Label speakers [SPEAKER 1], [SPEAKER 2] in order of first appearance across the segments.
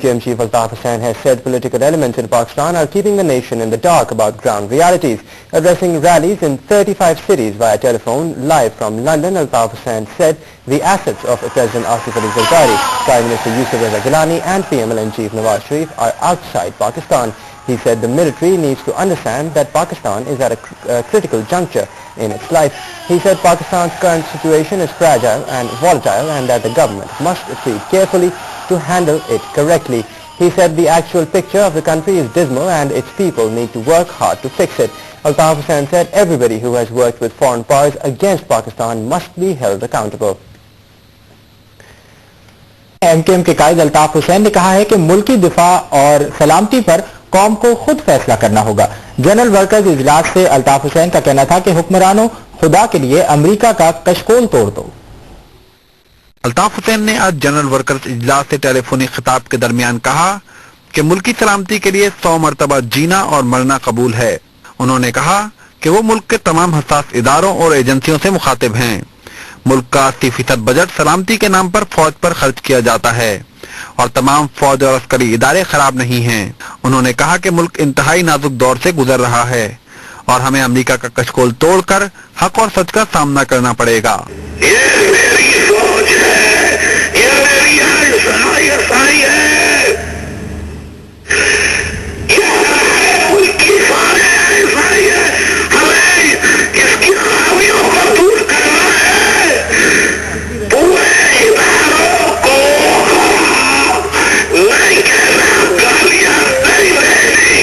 [SPEAKER 1] PM Chief Altaf Hussain has said political elements in Pakistan are keeping the nation in the dark about ground realities. Addressing rallies in 35 cities via telephone live from London, Altaf Hussain said the assets of President Asif Ali Zardari, Prime Minister Yusuf Reza Gilani and PMLN Chief Nawaz Sharif are outside Pakistan. He said the military needs to understand that Pakistan is at a critical juncture in its life. He said Pakistan's current situation is fragile and volatile and that the government must proceed carefully to handle it correctly. He said the actual picture of the country is dismal and its people need to work hard to fix it. Altaf Hussain said everybody who has worked with foreign powers against Pakistan must be held accountable.
[SPEAKER 2] MKM के कायद अल्ताफ हुसैन ने कहा है कि मुल्की दिफा और सलामती पर कौम को खुद फैसला करना होगा। जनरल वर्कर्स इजलास से अल्ताफ हुसैन का कहना था कि हुक्मरानों खुदा के लिए अमेरिका का कशकोल तोड़ दो।
[SPEAKER 3] अल्ताफ हुसैन ने आज जनरल वर्कर्स इजलास से टेलीफोनिक खिताब के दरमियान कहा कि मुल्की सलामती के लिए 100 मरतबा जीना और मरना कबूल है। उन्होंने कहा कि वो मुल्क के तमाम हसास इदारों और एजेंसियों से मुखातिब हैं। मुल्क का 80% बजट सलामती के नाम पर फौज पर खर्च किया जाता है और तमाम फौज और अस्करी इदारे खराब नहीं हैं। उन्होंने कहा कि मुल्क इंतहाई नाजुक दौर से गुजर रहा है और हमें अमेरिका का कशकोल तोड़कर हक और सच का सामना करना पड़ेगा।
[SPEAKER 4] ये मेरी सोच है, ये मेरी आशाई है, ये मुल्क की आशाई है, हमें इसकी खामियों को दूर करना है, पूरे इदारों को नहीं कहना, गालियां नहीं देनी,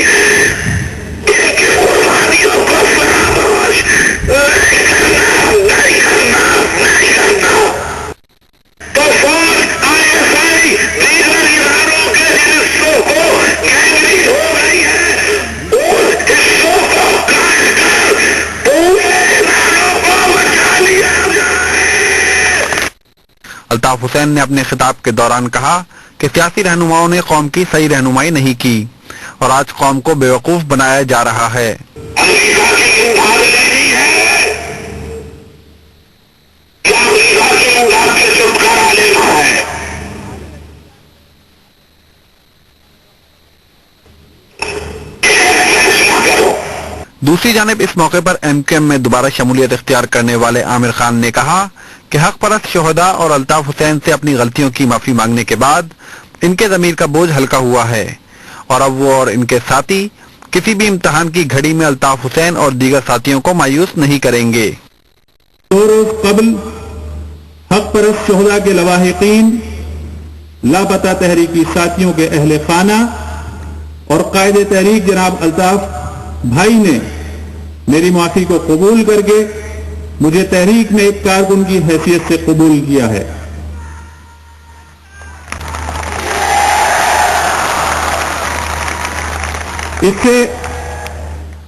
[SPEAKER 4] इनकी कुर्बानियों को फरामोश नहीं करना। तो फौज ISI दीगर इदारों के हिस्सों को गैंगरी हो रही है, उन हिस्सों को काट कर पूरे इदारों को बचा लिया जाए।
[SPEAKER 3] अल्ताफ हुसैन ने अपने खिताब के दौरान कहा कि सियासी रहनुमाओं ने कौम की सही रहनुमाई नहीं की और आज कौम को बेवकूफ बनाया जा रहा है।
[SPEAKER 4] अमेरिका की उधार लेनी है या अमेरिका की उधार से छुटकारा लेना है?
[SPEAKER 3] दूसरी जानिब इस मौके पर MKM में दोबारा शमूलियत इख्तियार करने वाले आमिर खान ने कहा कि हक परस्त शोहदा और अल्ताफ हुसैन से अपनी गलतियों की माफी मांगने के बाद इनके ज़मीर का बोझ हल्का हुआ है और अब वो और इनके साथी किसी भी इम्तिहान की घड़ी में अल्ताफ हुसैन और दीगर साथियों को मायूस नहीं करेंगे।
[SPEAKER 5] 2 रोज कबल हक परस्त शोहदा के लवाहिकीन, लापता तहरीकी साथियों के अहले खाना और कायदे तहरीक जनाब अल्ताफ भाई ने मेरी माफी को कबूल करके मुझे तहरीक में एक कारकुन की हैसियत से कबूल किया है।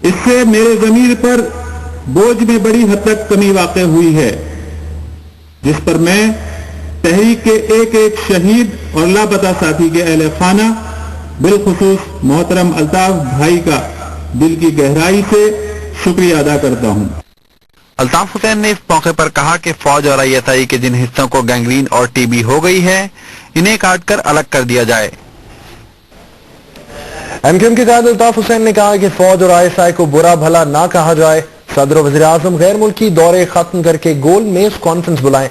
[SPEAKER 5] इससे मेरे ज़मीर पर बोझ में बड़ी हद तक कमी वाक़ई हुई है, जिस पर मैं तहरीक के एक एक शहीद और लापता साथी के अहले खाना बिलखुसूस मोहतरम अल्ताफ भाई का दिल की गहराई से शुक्रिया अदा करता हूं।
[SPEAKER 3] अल्ताफ हुसैन ने इस मौके पर कहा कि फौज और ISI के जिन हिस्सों को गैंग्रीन और TB हो गई है, इन्हें काटकर अलग कर दिया जाए।
[SPEAKER 1] MKM के कायद अल्ताफ हुसैन ने कहा कि फौज और ISI को बुरा भला ना कहा जाए। सदर और वज़ीर आज़म गैर मुल्की दौरे खत्म करके गोल मेज कॉन्फ्रेंस बुलाएं।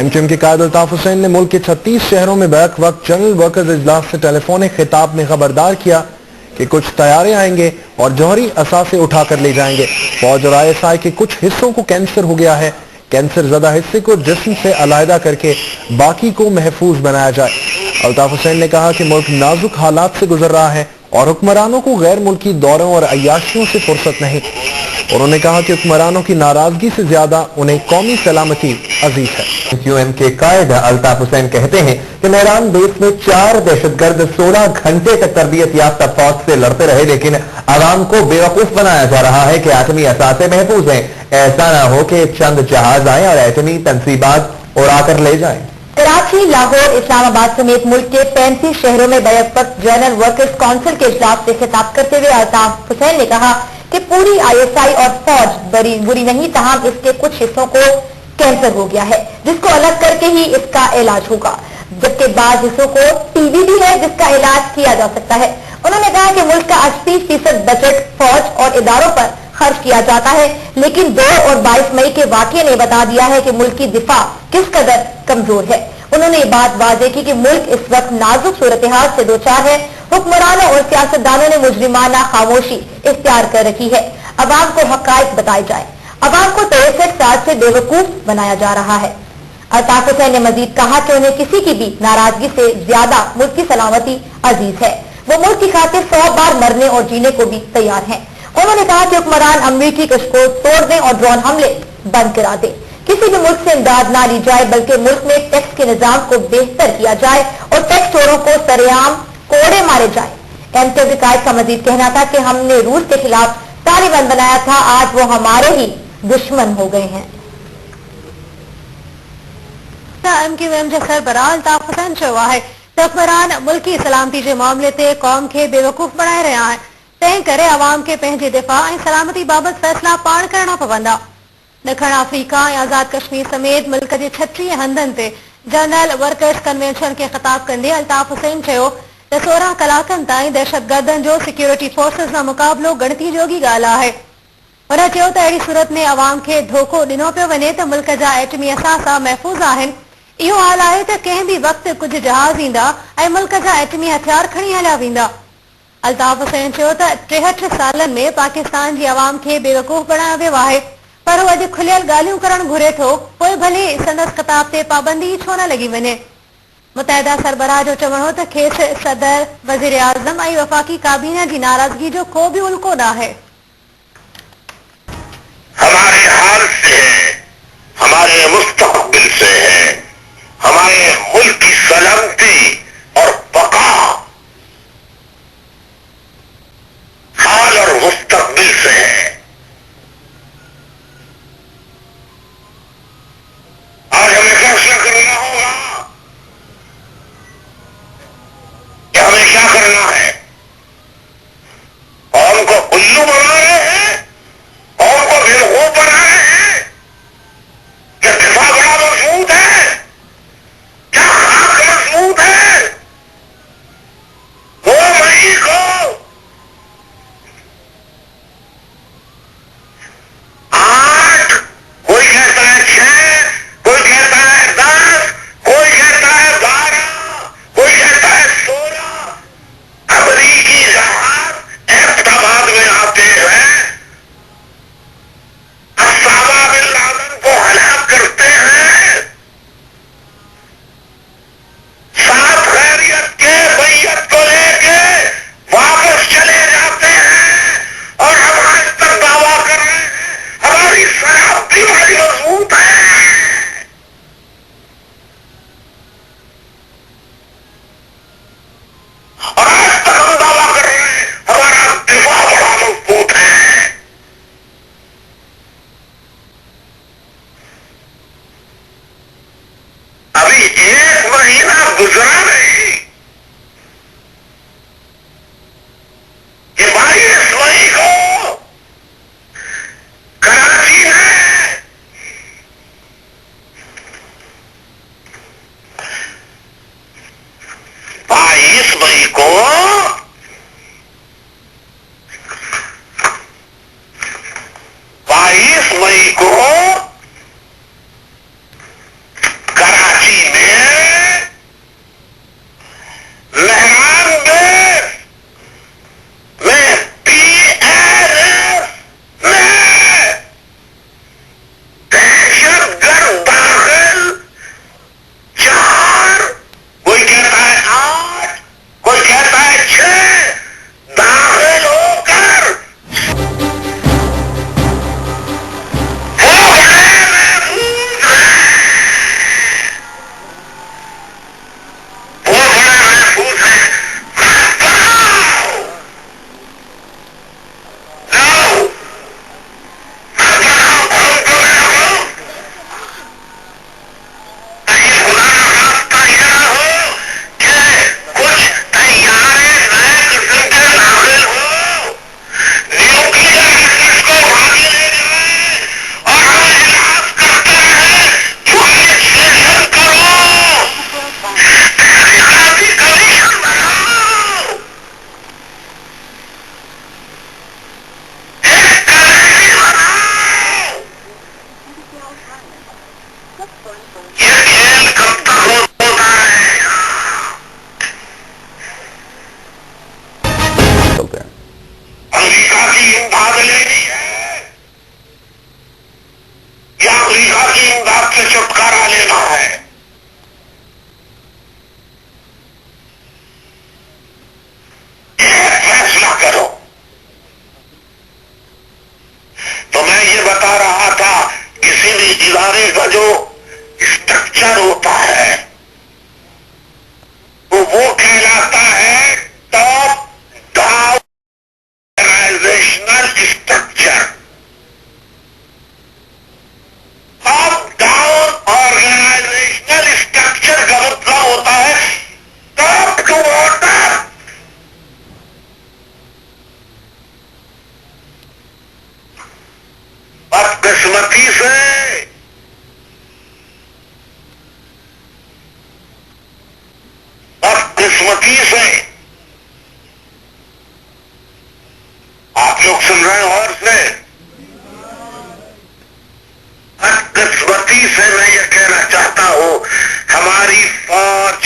[SPEAKER 1] MKM के कायद अल्ताफ हुसैन ने मुल्क के 36 शहरों में बैक वक्त जनरल वर्कर्स इजलास से टेलीफोनिक खिताब में खबरदार किया कि कुछ तैयारे आएंगे और जौहरी असासे उठाकर ले जाएंगे। फौज और ISI के कुछ हिस्सों को कैंसर हो गया है, कैंसर ज़दा हिस्से को जिस्म से अलहदा करके बाकी को महफूज बनाया जाए। अल्ताफ हुसैन ने कहा कि मुल्क नाजुक हालात से गुजर रहा है और हुक्मरानों को गैर मुल्की दौरों और अय्याशियों से फुर्सत नहीं। उन्होंने कहा कि हुक्मरानों की नाराजगी से ज्यादा उन्हें कौमी सलामती अजीज है।
[SPEAKER 6] QM के कायद अल्ताफ हुसैन कहते हैं कि मैदान बेस में 4 दहशतगर्द 16 घंटे तक तरबियत याफ्ता फौज से लड़ते रहे, लेकिन आवाम को बेवकूफ बनाया जा रहा है कि एटमी असासे महफूज हैं। ऐसा ना हो कि चंद जहाज आए और एटमी तनसीबात उड़ाकर ले जाएं।
[SPEAKER 7] कराची, लाहौर, इस्लामाबाद समेत मुल्क के 35 शहरों में बैक वक्त जनरल वर्कर्स काउंसिल के इजलास से खिताब करते हुए अल्ताफ हुसैन ने कहा कि पूरी ISI और फौज बुरी नहीं, तमाम इसके कुछ हिस्सों को कैंसर हो गया है, जिसको अलग करके ही इसका इलाज होगा। जबकि बाज हिस्सों को टीबी भी है जिसका इलाज किया जा सकता है। उन्होंने कहा कि मुल्क का 80% बजट फौज और इदारों पर खर्च किया जाता है, लेकिन 2 और 22 मई के वाकये ने बता दिया है कि मुल्क की दिफा किस कदर कमजोर है। उन्होंने ये बात वाज़ेह की कि मुल्क इस वक्त नाजुक सूरत-ए-हाल से दो चार है। हुक्मरानों और सियासतदानों ने मुजरिमाना खामोशी इख्तियार कर रखी है। अवाम को हकायक बताए जाए, अवाम को 63 साल से बेवकूफ बनाया जा रहा है। अल्ताफ हुसैन ने मजीद कहा कि उन्हें किसी की भी नाराजगी से ज्यादा मुल्क की सलामती अजीज है। वो मुल्क की खातिर 100 बार मरने और जीने को भी तैयार हैं। उन्होंने कहा कि हुक्मरान अमरीकी कश को तोड़ दें और ड्रोन हमले बंद करा दें। किसी भी मुल्क से इमदाद ना ली जाए, बल्कि मुल्क में टैक्स के निजाम को बेहतर किया जाए और टैक्स चोरों को सरेआम कोड़े मारे जाए। एमके के कायद का मजीद कहना था कि हमने रूस के खिलाफ तालिबान बनाया था, आज वो हमारे ही दुश्मन हो गए हैं। एमक्यूएम जे सरबराह अल्ताफ हुसैन चयो आहे त हुक्मरान मुल्की सलामती जे मामले ते क़ौम खे बेवकूफ़ बणाए रहिया आहिनि। तंहिं करे अवाम खे पंहिंजे दिफ़ा ऐं सलामती बाबति फ़ैसिला पाण करणा पवंदा। ॾखण अफ्रीका ऐं आज़ाद कश्मीर समेत मुल्क जे 36 हंधनि ते जनरल वर्कर्स कन्वेंशन खे ख़िताब कंदे अल्ताफ हुसैन चयो त 16 कलाकनि ताईं दहशतगर्दनि जो सिक्योरिटी फोर्सिस सां मुक़ाबिलो गणती जोगी ॻाल्हि आहे। हुन चयो त अहिड़ी सूरत में अवाम खे धोखो ॾिनो पियो वञे त मुल्क जा एटमी असासा महफ़ूज़ आहिनि। इहो हाल आहे त कंहिं बि वक़्तु कुझु जहाज़ ईंदा ऐं मुल्क जा एटमी हथियार खणी हलिया वेंदा। अल्ताफ हुसैन चयो त 63 सालनि में पाकिस्तान जी अवाम खे बेवकूफ़ बणायो वियो आहे, पर हू अॼु खुलियल ॻाल्हियूं करणु घुरे थो, पोइ भले संदसि ख़िताब ते पाबंदी छो न लॻी वञे। मुतहदा सरबराह जो चवणो हो त खेसि सदर, वज़ीर आज़म ऐं वफ़ाक़ी काबीना जी नाराज़गी जो को बि उल्को न आहे।
[SPEAKER 4] हमारे हाल से है, हमारे मुस्तक़बिल से है, हमारे मुल्क की सलामती और बका हाल और मुस्तक़बिल से है। आज हमें फैसला करना होगा कि हमें क्या करना है। कौम को उल्लू बना रहे हैं, कौम को बेवकूफ बना रहे हैं, क्या दिफा बड़ा मजबूत है, क्या खाक मजबूत है,
[SPEAKER 6] سنتے ہیں۔
[SPEAKER 4] امریکہ کی امداد لینی ہے یا امریکہ کی امداد سے چھٹکارا لینا ہے؟ ایک فیصلہ کرو۔ تو میں یہ بتا رہا تھا کسی بھی ادارے کا جو اسٹرکچر ہوتا ہے وہ کہلاتا ہے top down organisational structure. Top down organisational structure کا مطلب ہوتا ہے ٹاپ ٹو باٹم۔ بدقسمتی سے آپ لوگ سن رہے ہیں اور سے بدقسمتی سے میں یہ کہنا چاہتا ہوں ہماری فوج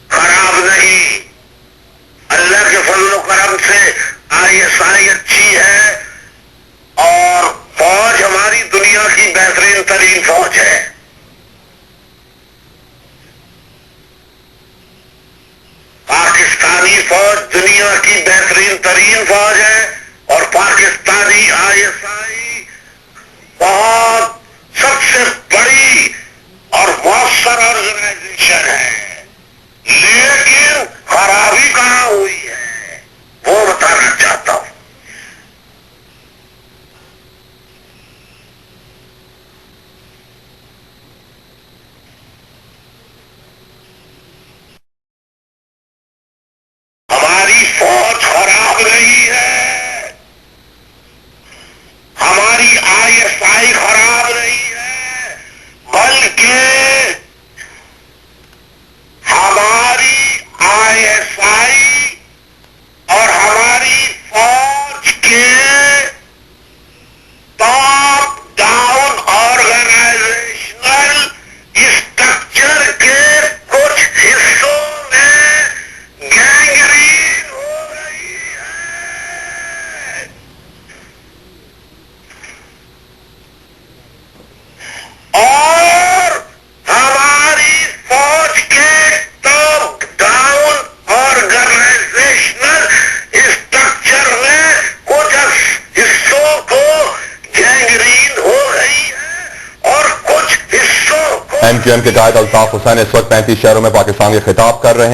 [SPEAKER 4] خراب نہیں، اللہ کے فضل و کرم سے ISI اچھی ہے اور فوج ہماری دنیا کی بہترین ترین فوج ہے۔ پاکستانی فوج دنیا کی بہترین ترین فوج ہے اور پاکستانی ISI بہت سب سے بڑی اور مؤثر آرگنائزیشن ہے، لیکن خرابی کہاں ہوئی ہے وہ بتانا چاہتا ہوں۔ ہماری فوج خراب نہیں ہے، ہماری ISI خراب نہیں ہے، بلکہ ہماری ISI اور ہماری فوج کے ٹاپ ڈاؤن آرگنائزیشنل اسٹرکچر کے کچھ حصوں میں گینگرین ہو رہی ہے اور ہماری فوج کے ٹاپ ڈاؤن آرگنائزیشنل اسٹرکچر میں کچھ حصوں کو گینگرین ہو رہی ہے اور کچھ حصوں کو
[SPEAKER 6] MQM کے قائد الطاف حسین اس وقت 35 شہروں میں پاکستان کے خطاب کر رہے ہیں۔